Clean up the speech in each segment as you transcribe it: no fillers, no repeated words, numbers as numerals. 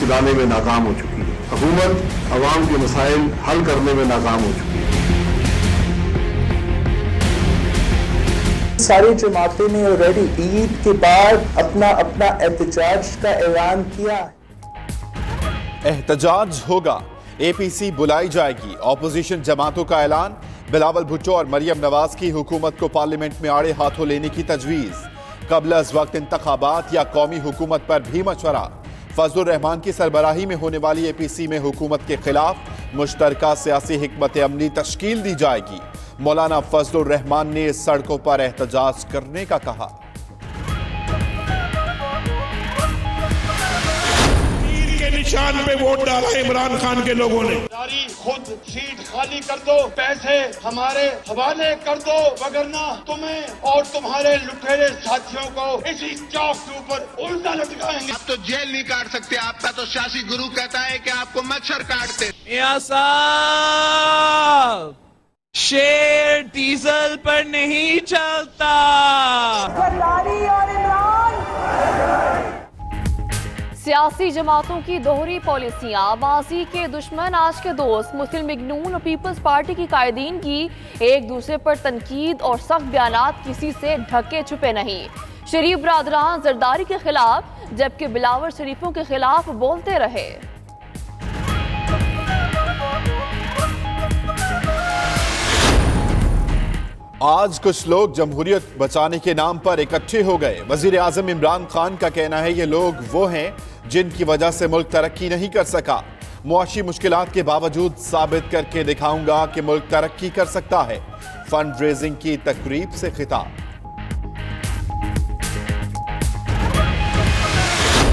सुलाने में नाकाम हो चुकी है। हुकूमत अवाम के मसाइल हल करने में नाकाम हो चुकी है। सारी जमातें ने ऑलरेडी ईद के बाद अपना एहतजाज का ऐलान किया। एहतजाज होगा, एपीसी बुलाई जाएगी, ऑपोजिशन जमातों का ऐलान। बिलावल भुट्टो और मरियम नवाज की हुकूमत को पार्लियामेंट में आड़े हाथों लेने की तजवीज। कबल अज वक्त इंतखाबात या कौमी हुकूमत पर भी मशवरा। फजलुर रहमान की सरबराही में होने वाली एपीसी में हुकूमत के खिलाफ मुश्तरका सियासी हिकमत अमली तश्कील दी जाएगी। मौलाना फजलुर रहमान ने सड़कों पर एहतजाज करने का कहा। निशान पे वोट डाला इमरान खान के लोगों ने। खुद सीट खाली कर दो, पैसे हमारे हवाले कर दो, वगरना तुम्हें और तुम्हारे लुटेरे साथियों को इसी चौक के ऊपर उल्टा लटकाएंगे। आप तो जेल नहीं काट सकते, आपका तो सियासी गुरु कहता है कि आपको मच्छर काटते। मियां साहब, शेर डीजल पर नहीं चलता। सियासी जमातों की दोहरी पॉलिसियां, माजी के दुश्मन आज के दोस्त, मुस्लिम लीग नून और पीपल्स पार्टी की कायदीन की एक दूसरे पर तनकीद और सख्त बयानात किसी से ढके छुपे नहीं। शरीफ बरादरान जरदारी के खिलाफ जबकि बिलावर शरीफों के खिलाफ बोलते रहे। आज कुछ लोग जमहूरियत बचाने के नाम पर इकट्ठे हो गए। वजीर आजम इमरान खान का कहना है ये लोग वो हैं जिनकी वजह से मुल्क तरक्की नहीं कर सका। मुआशी मुश्किलात के बावजूद साबित करके दिखाऊंगा कि मुल्क तरक्की कर सकता है। फंड रेजिंग की तकरीब से खिताब।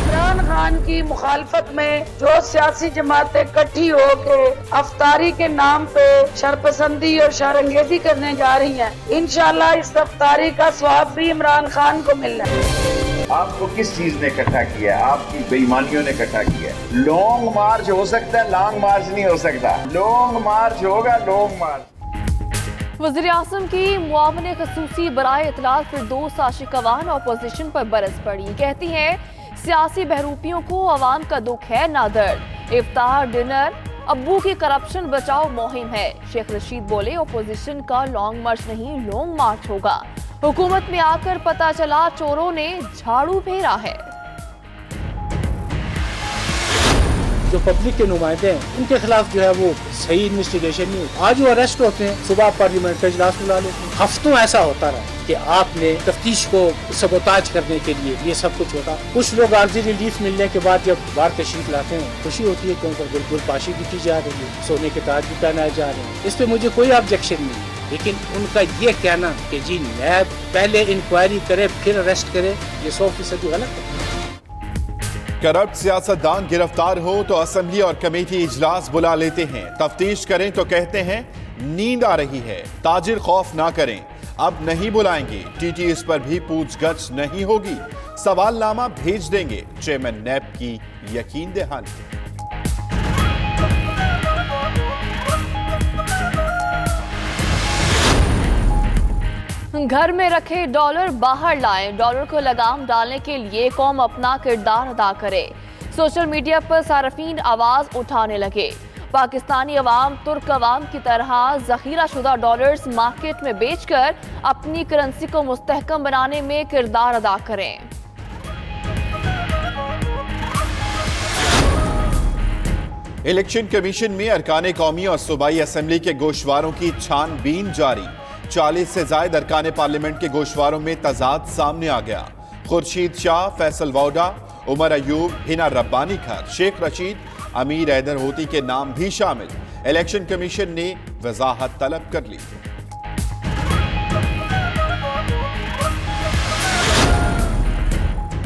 इमरान खान की मुखालफत में जो सियासी जमातें इकट्ठी होकर अफ्तारी के नाम पे शरपसंदी और शरंगेजी करने जा रही हैं, इंशाल्लाह इस अफ्तारी का स्वाब भी इमरान खान को मिलना है। आपको किस चीज ने इकट्ठा किया? आपकी बेईमानियों ने इकट्ठा किया। लॉन्ग मार्च हो सकता है, लॉन्ग मार्च नहीं हो सकता। लॉन्ग मार्च होगा, लॉन्ग मार्च। वज़ीर आज़म की मुआवने खसूसी बराए इत्तलात फिरदौस आशिकवान अपोजिशन पर बरस पड़ी। कहती हैं सियासी बहरूपियों को अवाम का दुख है ना दर्द। इफ्तार डिनर अब्बू की करप्शन बचाओ मुहिम है। शेख रशीद बोले अपोजिशन का लॉन्ग मार्च नहीं लॉन्ग मार्च होगा। हुकूमत में आकर पता चला चोरों ने झाड़ू फेरा है। जो पब्लिक के नुमाइंदे हैं उनके खिलाफ जो है वो सही इन्वेस्टिगेशन नहीं होती। आज वो अरेस्ट होते हैं, सुबह पार्लियामेंट का इजलास बुला लेते हैं। हफ्तों ऐसा होता रहा कि आपने तफ्तीश को सबोताज करने के लिए ये सब कुछ होता। कुछ लोग आर्जी रिलीफ मिलने के बाद जब बाहर तशरीफ लाते हैं, खुशी होती है कि उन पर बिल्कुल पाशी भी की जा रही है, सोने के ताज भी पहनाए जा रहे हैं। इस पे मुझे कोई ऑब्जेक्शन नहीं, लेकिन उनका ये कहना कि जी नैब पहले इंक्वायरी करे फिर अरेस्ट करे, ये 100% गलत है। करप्ट सियासतदान गिरफ्तार हो तो असेंबली और कमेटी इजलास बुला लेते हैं। तफ्तीश करें तो कहते हैं नींद आ रही है। ताजिर खौफ ना करें, अब नहीं बुलाएंगे। टीटीएस पर भी पूछगछ नहीं होगी। सवालनामा भेज देंगे। चेयरमैन नैब की यकीन दहानी। घर में रखे डॉलर बाहर लाएं। डॉलर को लगाम डालने के लिए कौम अपना किरदार अदा करे। सोशल मीडिया पर सार्फिन आवाज उठाने लगे। पाकिस्तानी अवाम तुर्क अवाम की तरह जखीरा शुदा डॉलर्स मार्केट में बेचकर अपनी करेंसी को मुस्तहकम बनाने में किरदार अदा करें। इलेक्शन कमीशन में अरकान कौमी और सूबाई असेंबली के गोशवारों की छानबीन जारी। 40 से ज्यादा अरकान पार्लियामेंट के गोशवारों में तजाद सामने आ गया। खुर्शीद शाह, फैसल वौडा, उमर अयूब, हिना रब्बानी खर, शेख रशीद, अमीर हैदर होती के नाम भी शामिल। इलेक्शन कमीशन ने वजाहत तलब कर ली।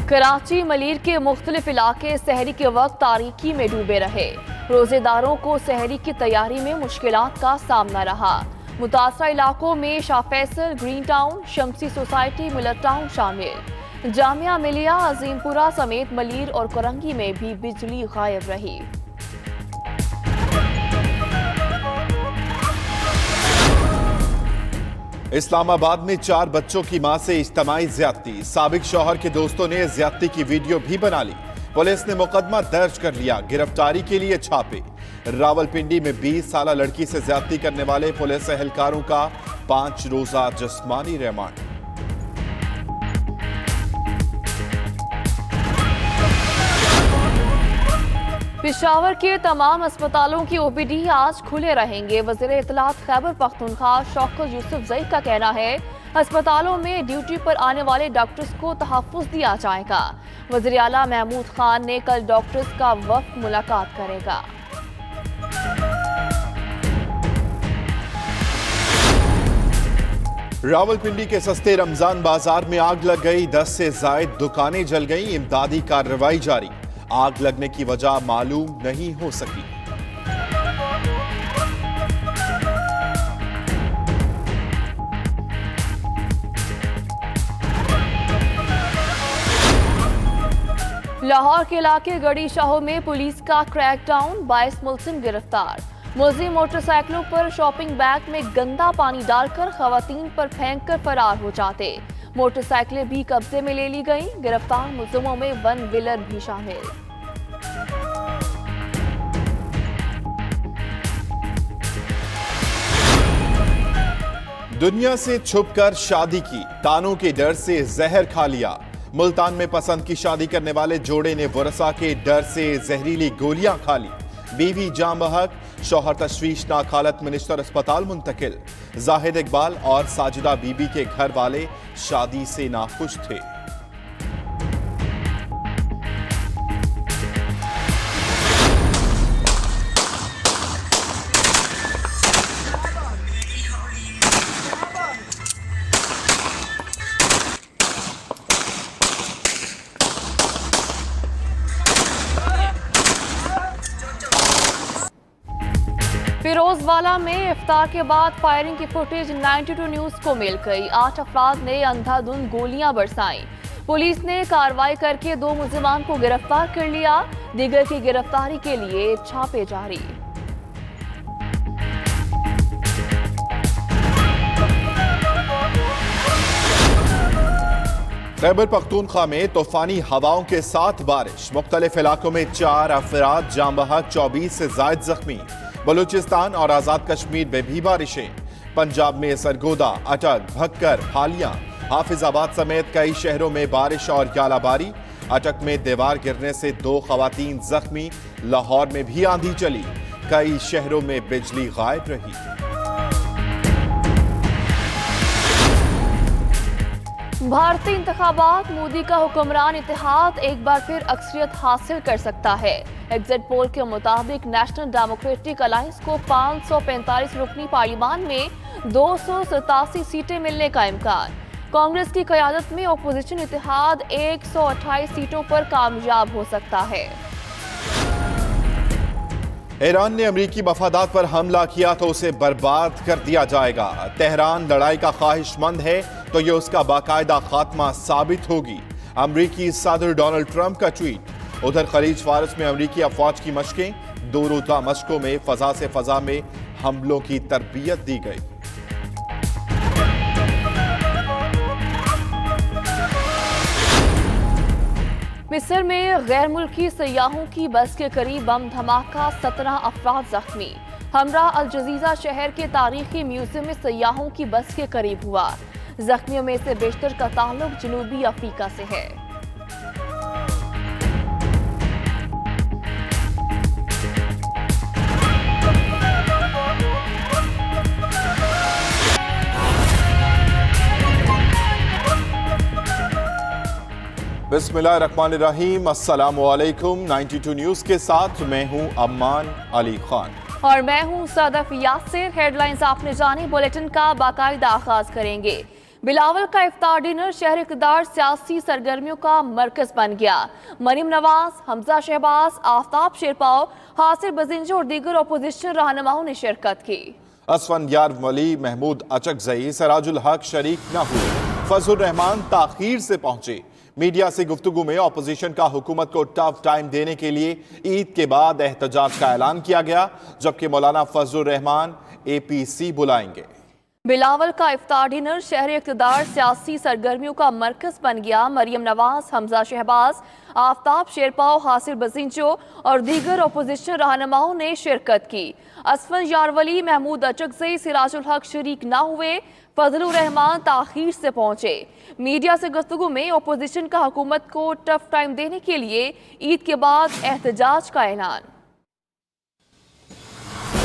कराची मलीर के मुख्तलिफ इलाके सहरी के वक्त तारीकी में डूबे रहे। रोजेदारों को सहरी की तैयारी में मुश्किलात का सामना रहा। मुतासरा इलाकों में शाह फैसल, ग्रीन टाउन, शमसी सोसाइटी, मिलर टाउन शामिल। जामिया मिलिया, अजीमपुरा समेत मलीर और कोरंगी में भी बिजली गायब रही। इस्लामाबाद में 4 बच्चों की मां से इज्तिमाई ज्यादती। साबिक शौहर के दोस्तों ने ज्यादती की वीडियो भी बना ली। पुलिस ने मुकदमा दर्ज कर लिया, गिरफ्तारी के लिए छापे। रावलपिंडी में 20 साला लड़की से ज्यादती करने वाले पुलिस एहलकारों का 5 रोजा जिस्मानी रिमांड। पेशावर के तमाम अस्पतालों की ओपीडी आज खुले रहेंगे। वज़ीर इत्तलात खैबर पख्तूनख्वा शौकत यूसुफजई का कहना है अस्पतालों में ड्यूटी पर आने वाले डॉक्टर्स को तहफ़्फ़ुज़ दिया जाएगा। वज़ीर आला महमूद खान ने कल डॉक्टर्स का वफ़द मुलाकात करेगा। रावलपिंडी के सस्ते रमजान बाजार में आग लग गई, 10 से ज़ायद दुकानें जल गई। इमदादी कार्रवाई जारी, आग लगने की वजह मालूम नहीं हो सकी। लाहौर के इलाके गड़ी शाहो में पुलिस का क्रैकडाउन, 22 मुलजिम गिरफ्तार। मुलजिम मोटरसाइकिलों पर शॉपिंग बैग में गंदा पानी डालकर खवातीन पर फेंककर फरार हो जाते। मोटरसाइकिलें भी कब्जे में ले ली गईं। गिरफ्तार मुलजिमों में 1 व्हीलर भी शामिल। दुनिया से छुपकर शादी की, तानों के डर से जहर खा लिया। मुल्तान में पसंद की शादी करने वाले जोड़े ने वरसा के डर से जहरीली गोलियां खा ली। बीवी जाम बहक, शौहर तशवीशनाक हालत में निश्तर अस्पताल मुंतकिल। जाहिद इकबाल और साजिदा बीबी के घर वाले शादी से नाखुश थे। फिरोजवाला में इफ्तार के बाद फायरिंग की फुटेज 92 न्यूज को मिल गई। 8 अफराद ने अंधाधुंध गोलियां बरसाई। पुलिस ने कार्रवाई करके 2 मुलजिमान को गिरफ्तार कर लिया। दीगर की गिरफ्तारी के लिए छापे जारी। खैबर पख्तूनख्वा में तूफानी हवाओं के साथ बारिश, मुख्तलिफ इलाकों में 4 अफराद जाम बहक, 24 से जायद जख्मी। बलूचिस्तान और आजाद कश्मीर में भी बारिशें। पंजाब में सरगोदा, अटक, भक्कर, हालिया, हाफिजाबाद समेत कई शहरों में बारिश और यालाबारी। अटक में दीवार गिरने से 2 खवातीन जख्मी। लाहौर में भी आंधी चली, कई शहरों में बिजली गायब रही। भारतीय इंतखाबात, मोदी का हुक्मरान इत्तेहाद एक बार फिर अक्सरियत हासिल कर सकता है। एग्जिट पोल के मुताबिक नेशनल डेमोक्रेटिक अलायंस को 545 रुकनी पार्लियामान में 287 सीटें मिलने का इम्कान। कांग्रेस की क़यादत में अपोजिशन इत्तेहाद 128 सीटों पर कामयाब हो सकता है। ईरान ने अमरीकी मफादात पर हमला किया तो उसे बर्बाद कर दिया जाएगा। तेहरान लड़ाई का ख्वाहिशमंद है तो ये उसका बाकायदा खात्मा साबित होगी। अमरीकी सदर डोनाल्ड ट्रंप का ट्वीट। उधर खलीज फारस में अमरीकी अफवाज की मशकें, 2 रोजा मशकों में फजा से फजा में हमलों की तरबियत दी गई। मिस्र में गैर मुल्की सयाहों की बस के करीब बम धमाका, 17 अफराद जख्मी। हमरा अल जजीजा शहर के तारीखी म्यूजियम में सयाहों की बस के करीब हुआ। जख्मियों में से बेशतर का ताल्लुक जनूबी अफ्रीका से है। बिस्मिल्लाहिर्रहमानिर्रहीम, अस्सलामुअलैकुम। 92 न्यूज के साथ मैं हूं अम्मान अली खान और मैं हूं सदफ यासिर। हेडलाइंस आपने जानी, बुलेटिन का बाकायदा आगाज करेंगे। बिलावल का इफ्तार डिनर शहर इक़्तिदार सियासी सरगर्मियों का मरकज बन गया। मरीम नवाज, हमजा शहबाज, आफ्ताब शेरपाव, हासिर बजिंजो और दीगर अपोजिशन रहनुमाओं ने शिरकत की। असफन यार वली, महमूद अचकजई, सराजुल हक शरीक न हुए। फजलुर रहमान ताखीर से पहुंचे। मीडिया से गुफ्तगू में अपोजिशन का हुकूमत को टफ टाइम देने के लिए ईद के बाद एहतजाज का ऐलान किया गया, जबकि मौलाना फजलुर रहमान APC बुलाएंगे। बिलावल का इफ्तार डिनर शहर इक़्तिदार सियासी सरगर्मियों का मरकज बन गया। मरियम नवाज, हमजा शहबाज, आफ्ताब शेरपाव, हासिर बजिंचो और दीगर अपोजिशन रहनुमाओं ने शिरकत की। असफन यारवली, महमूद अचकज़ई, सिराजुल हक शरीक न हुए। फजलुर रहमान ताखीर से पहुंचे। मीडिया से गुफ्तगू में अपोजिशन का हुकूमत को टफ टाइम देने के लिए ईद के बाद एहतजाज का ऐलान।